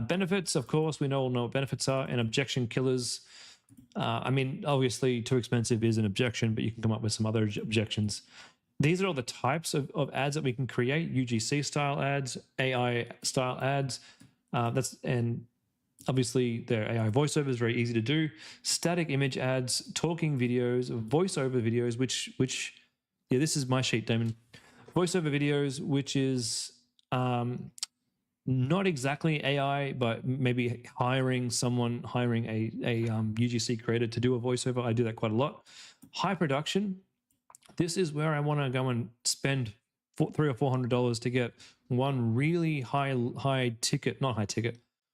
Benefits, of course, we all know what benefits are, and objection killers. I mean, obviously, too expensive is an objection, but you can come up with some other objections. These are all the types of ads that we can create: UGC style ads, AI style ads. And obviously, they're AI voiceovers, very easy to do. Static image ads, talking videos, voiceover videos, which yeah, this is my sheet, Damon. Voiceover videos, which is not exactly AI, but maybe hiring a UGC creator to do a voiceover. I do that quite a lot. High production. This is where I want to go and spend $300 or $400 to get one really high ticket,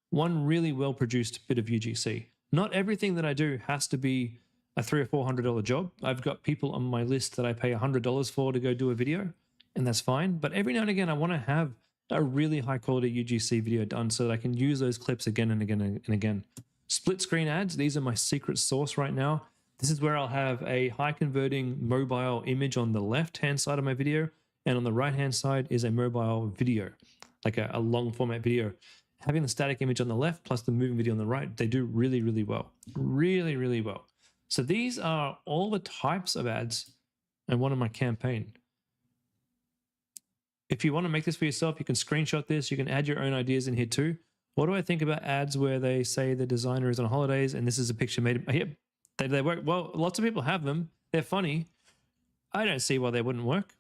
one really well produced bit of UGC. Not everything that I do has to be a $300 or $400 job. I've got people on my list that I pay $100 for to go do a video, and that's fine. But every now and again, I want to have a really high quality UGC video done so that I can use those clips again and again and again. Split screen ads, these are my secret sauce right now. This is where I'll have a high converting mobile image on the left hand side of my video, and on the right hand side is a mobile video, like a long format video. Having the static image on the left plus the moving video on the right, they do really, really well. Really, really well. So these are all the types of ads I want in my campaign. If you want to make this for yourself, you can screenshot this. You can add your own ideas in here too. What do I think about ads where they say the designer is on holidays and this is a picture made? Here, they work well. Lots of people have them. They're funny. I don't see why they wouldn't work.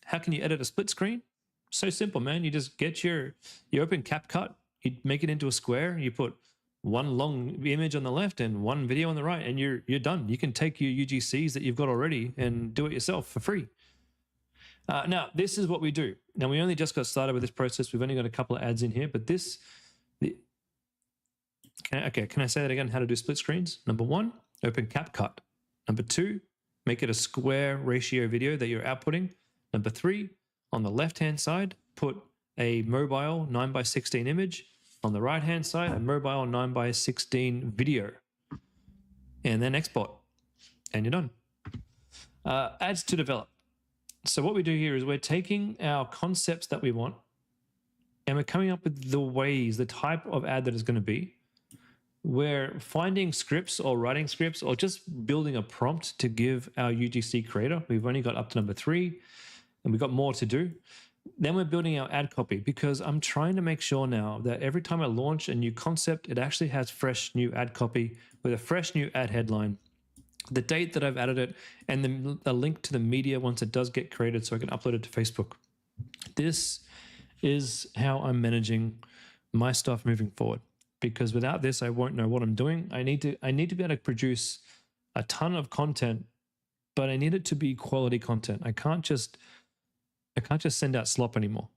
How can you edit a split screen? So simple, man. You just get you open CapCut, you make it into a square, you put one long image on the left and one video on the right, and you're done. You can take your UGCs that you've got already and do it yourself for free. Now, this is what we do. Now, we only just got started with this process. We've only got a couple of ads in here, but can I say that again? How to do split screens? Number 1, open CapCut. Number 2, make it a square ratio video that you're outputting. Number 3, on the left-hand side, put a mobile 9:16 image. On the right-hand side, a mobile 9:16 video. And then export. And you're done. Ads to develop. So what we do here is we're taking our concepts that we want and we're coming up with the type of ad that is going to be. We're finding scripts or writing scripts or just building a prompt to give our UGC creator. We've only got up to number 3 and we've got more to do. Then we're building our ad copy because I'm trying to make sure now that every time I launch a new concept, it actually has fresh new ad copy with a fresh new ad headline, the date that I've added it, and a link to the media once it does get created so I can upload it to Facebook. This is how I'm managing my stuff moving forward, because without this, I won't know what I'm doing. I need to be able to produce a ton of content, but I need it to be quality content. I can't just send out slop anymore.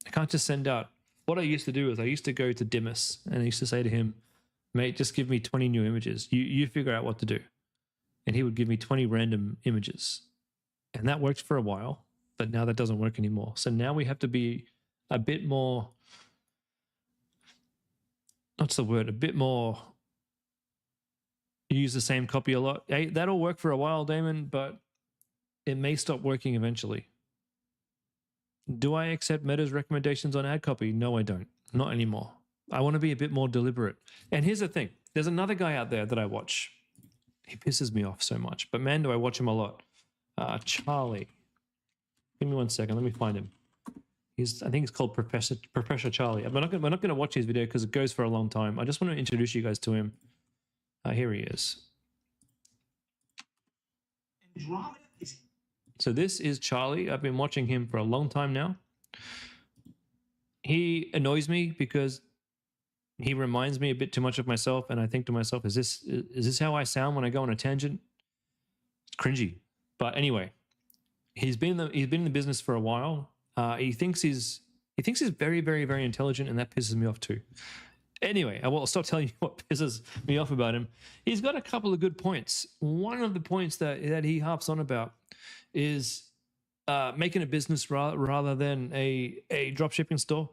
I can't just send out. What I used to do is I used to go to Dimas and I used to say to him, mate, just give me 20 new images. You figure out what to do. And he would give me 20 random images. And that worked for a while, but now that doesn't work anymore. So now we have to be a bit more, a bit more, use the same copy a lot. Hey, that'll work for a while, Damon, but it may stop working eventually. Do I accept Meta's recommendations on ad copy? No, I don't. Not anymore. I want to be a bit more deliberate. And here's the thing. There's another guy out there that I watch. He pisses me off so much, but man, do I watch him a lot. Charlie. Give me 1 second. Let me find him. I think he's called Professor Charlie. We're not going to watch his video because it goes for a long time. I just want to introduce you guys to him. Here he is. So this is Charlie. I've been watching him for a long time now. He annoys me because he reminds me a bit too much of myself, and I think to myself, is this how I sound when I go on a tangent? It's cringy. But anyway, he's been in the business for a while. He thinks he's very, very, very intelligent, and that pisses me off too. Anyway, I will stop telling you what pisses me off about him. He's got a couple of good points. One of the points that he harps on about is making a business rather than a drop shipping store.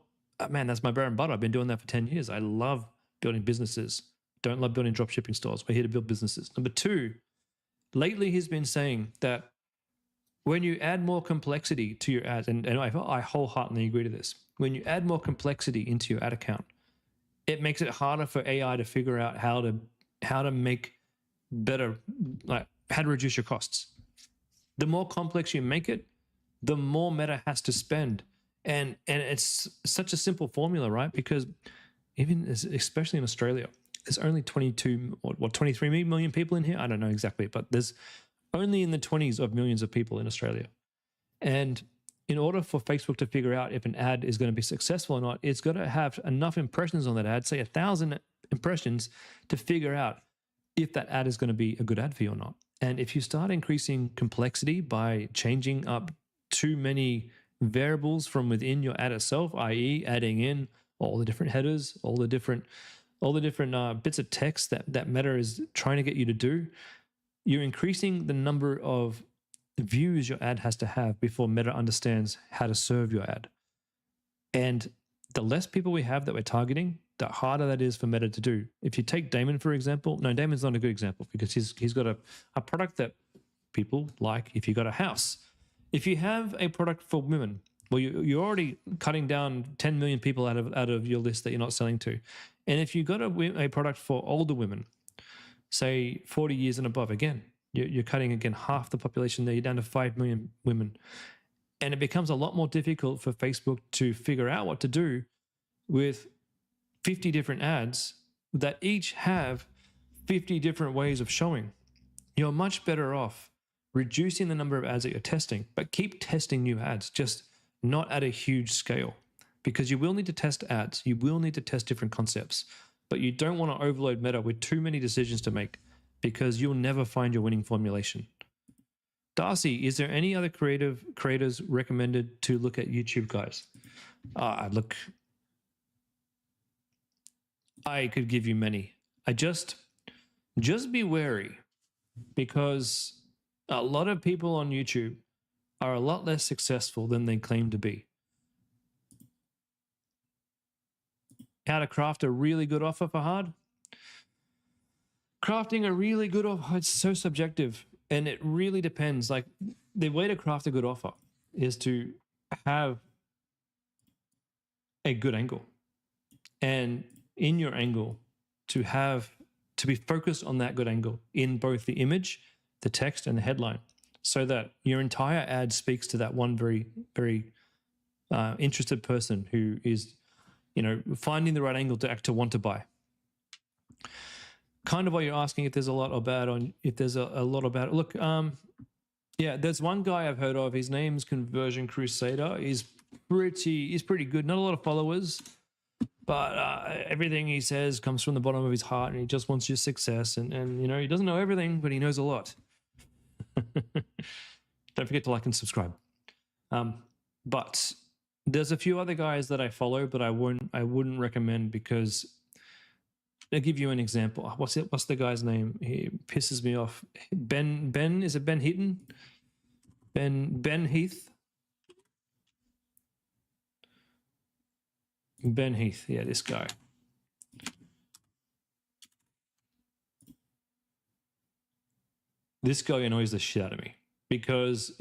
man, that's my bread and butter. I've been doing that for 10 years. I love building businesses. Don't love building drop shipping stores. We're here to build businesses. Number two, lately he's been saying that when you add more complexity to your ads, and I wholeheartedly agree to this, when you add more complexity into your ad account, it makes it harder for AI to figure out how to make better, like how to reduce your costs. The more complex you make it, the more Meta has to spend. And it's such a simple formula, right? Because especially in Australia, there's only 22 or 23 million people in here. I don't know exactly, but there's only in the 20s of millions of people in Australia. And in order for Facebook to figure out if an ad is going to be successful or not, it's got to have enough impressions on that ad, say 1,000 impressions, to figure out if that ad is going to be a good ad for you or not. And if you start increasing complexity by changing up too many variables from within your ad itself, i.e. adding in all the different headers, all the different bits of text that Meta is trying to get you to do, you're increasing the number of views your ad has to have before Meta understands how to serve your ad. And the less people we have that we're targeting, the harder that is for Meta to do. If you take Damon, for example, no, Damon's not a good example because he's got a product that people like. If you got a house, if you have a product for women, well, you're already cutting down 10 million people out of your list that you're not selling to. And if you got a product for older women, say 40 years and above, again, you're cutting again half the population there. You're down to 5 million women. And it becomes a lot more difficult for Facebook to figure out what to do with 50 different ads that each have 50 different ways of showing. You're much better off reducing the number of ads that you're testing, but keep testing new ads, just not at a huge scale, because you will need to test ads. You will need to test different concepts, but you don't want to overload Meta with too many decisions to make because you'll never find your winning formulation. Darcy, is there any other creators recommended to look at YouTube, guys? Look, I could give you many. I just be wary, because a lot of people on YouTube are a lot less successful than they claim to be. How to craft a really good offer for hard? Crafting a really good offer, it's so subjective, and it really depends. Like, the way to craft a good offer is to have a good angle, and in your angle to be focused on that good angle in both the image, the text, and the headline, so that your entire ad speaks to that one very, very interested person who is, finding the right angle to want to buy. Kind of what you're asking, if there's a lot about it. Look, yeah, there's one guy I've heard of. His name's Conversion Crusader. He's pretty good. Not a lot of followers, but everything he says comes from the bottom of his heart, and he just wants your success. And he doesn't know everything, but he knows a lot. Don't forget to like and subscribe. But there's a few other guys that I follow, but I wouldn't recommend, because I'll give you an example. What's the guy's name? He pisses me off. Ben, is it Ben Heaton? Ben Heath? Ben Heath, yeah, this guy. This guy annoys the shit out of me, because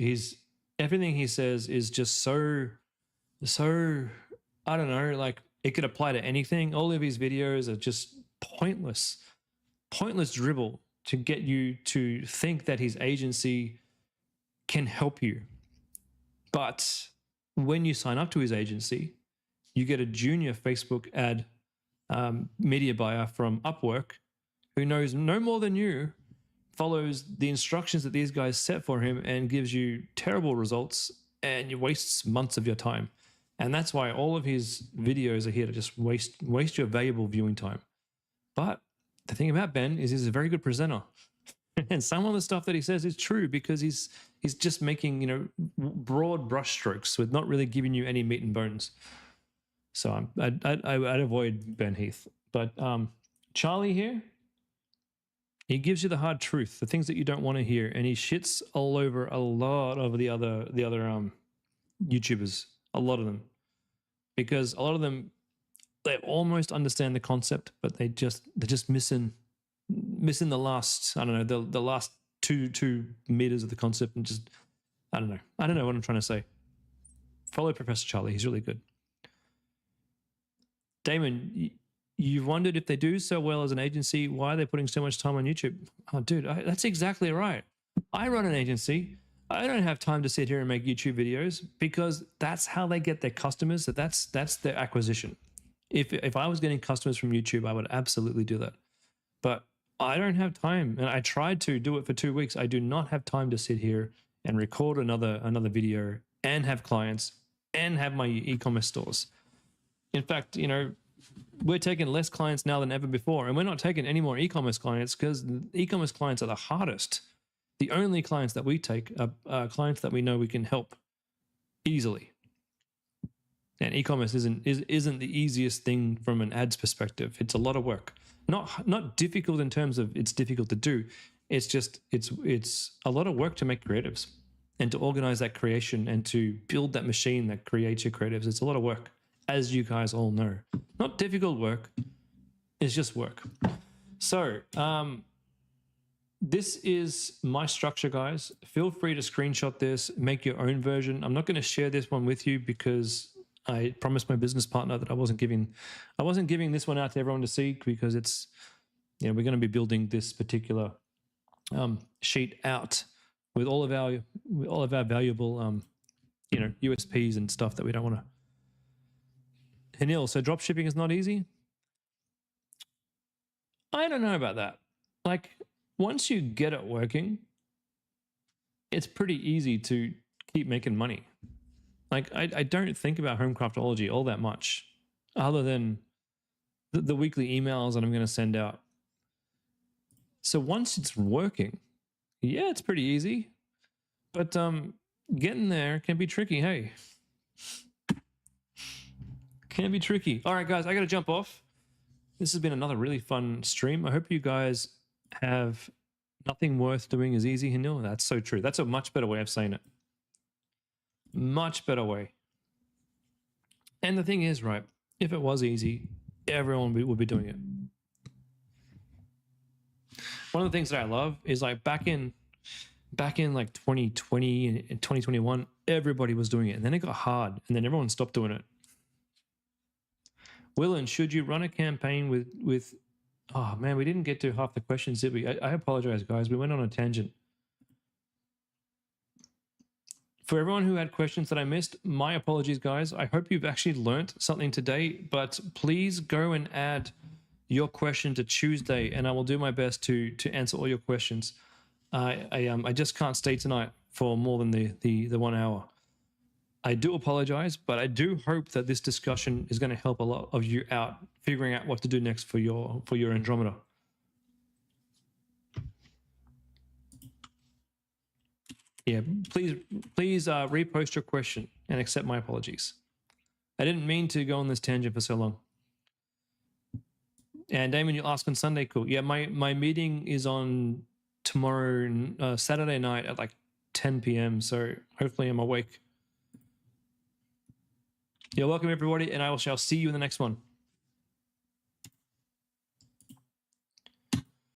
everything he says is just so, I don't know, like, it could apply to anything. All of his videos are just pointless dribble to get you to think that his agency can help you. But when you sign up to his agency, you get a junior Facebook ad media buyer from Upwork who knows no more than you, follows the instructions that these guys set for him, and gives you terrible results, and you wastes months of your time. And that's why all of his videos are here to just waste your valuable viewing time. But the thing about Ben is he's a very good presenter. And some of the stuff that he says is true, because he's just making, broad brushstrokes with not really giving you any meat and bones. So I'd avoid Ben Heath. But Charlie here, he gives you the hard truth, the things that you don't want to hear, and he shits all over a lot of the other YouTubers, a lot of them, because a lot of them, they almost understand the concept, but they're just missing the last, I don't know, the last two meters of the concept, and just I don't know what I'm trying to say. Follow Professor Charlie, he's really good. Damon, you've wondered if they do so well as an agency, why are they putting so much time on YouTube? Oh, dude, that's exactly right. I run an agency. I don't have time to sit here and make YouTube videos because that's how they get their customers. That's their acquisition. If I was getting customers from YouTube, I would absolutely do that. But I don't have time, and I tried to do it for 2 weeks. I do not have time to sit here and record another video and have clients and have my e-commerce stores. In fact, you know, we're taking less clients now than ever before, and we're not taking any more e-commerce clients because e-commerce clients are the hardest. The only clients that we take are clients that we know we can help easily. And e-commerce isn't the easiest thing from an ads perspective. It's a lot of work. Not difficult in terms of it's difficult to do. It's just it's a lot of work to make creatives and to organize that creation and to build that machine that creates your creatives. It's a lot of work, as you guys all know. Not difficult work. It's just work. So this is my structure, guys. Feel free to screenshot this, make your own version. I'm not going to share this one with you because I promised my business partner that I wasn't giving this one out to everyone to see, because it's, you know, we're going to be building this particular sheet out with all of our valuable you know, USPs and stuff that we don't want to. Hanil, so drop shipping is not easy? I don't know about that. Like, once you get it working, it's pretty easy to keep making money. Like, I don't think about Homecraftology all that much, other than the weekly emails that I'm going to send out. So once it's working, yeah, it's pretty easy. But getting there can be tricky, hey. Can be tricky. All right, guys, I got to jump off. This has been another really fun stream. I hope you guys have nothing worth doing is easy. No, that's so true. That's a much better way of saying it. Much better way. And the thing is, right, if it was easy, everyone would be doing it. One of the things that I love is, like, back in like 2020 and 2021, everybody was doing it, and then it got hard, and then everyone stopped doing it. Willen, should you run a campaign with oh man, we didn't get to half the questions, did we? I apologize, guys. We went on a tangent. For everyone who had questions that I missed, my apologies, guys. I hope you've actually learnt something today, but please go and add your question to Tuesday, and I will do my best to answer all your questions. I just can't stay tonight for more than the 1 hour. I do apologize, but I do hope that this discussion is going to help a lot of you out figuring out what to do next for your Andromeda. Yeah, please repost your question and accept my apologies. I didn't mean to go on this tangent for so long. And Damon, you'll ask on Sunday, cool. Yeah, my meeting is on tomorrow, Saturday night at like 10 p.m. So hopefully I'm awake. You're welcome, everybody, and I shall see you in the next one.